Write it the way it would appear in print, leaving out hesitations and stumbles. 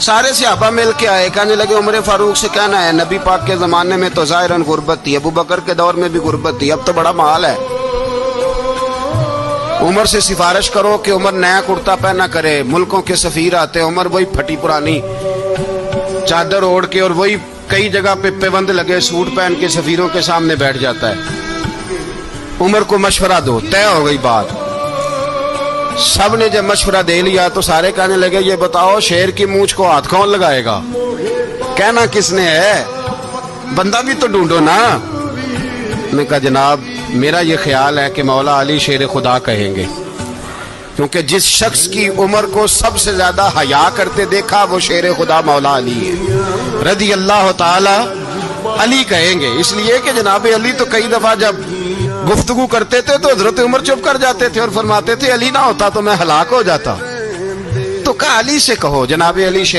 سارے صحابہ مل کے آئے، کہنے لگے عمر فاروق سے کہنا ہے نبی پاک کے زمانے میں تو ظاہراً غربت تھی، ابو بکر کے دور میں بھی غربت تھی، اب تو بڑا مال ہے، عمر سے سفارش کرو کہ عمر نیا کرتا پہنا کرے۔ ملکوں کے سفیر آتے، عمر وہی پھٹی پرانی چادر اوڑھ کے اور وہی کئی جگہ پہ پیوند لگے سوٹ پہن کے سفیروں کے سامنے بیٹھ جاتا ہے۔ عمر کو مشورہ دو، طے ہو گئی بات۔ سب نے جب مشورہ دے لیا تو سارے کہنے لگے یہ بتاؤ شیر کی مونچھ کو ہاتھ کون لگائے گا؟ کہنا کس نے ہے؟ بندہ بھی تو ڈھونڈو نا۔ میں کہا جناب میرا یہ خیال ہے کہ مولا علی شیر خدا کہیں گے، کیونکہ جس شخص کی عمر کو سب سے زیادہ حیا کرتے دیکھا وہ شیر خدا مولا علی ہے رضی اللہ تعالی علی کہیں گے، اس لیے کہ جناب علی تو کئی دفعہ جب گفتگو کرتے تھے تو حضرت عمر چپ کر جاتے تھے اور فرماتے تھے علی نہ ہوتا تو میں ہلاک ہو جاتا، تو کہا علی سے کہو، جناب علی شیر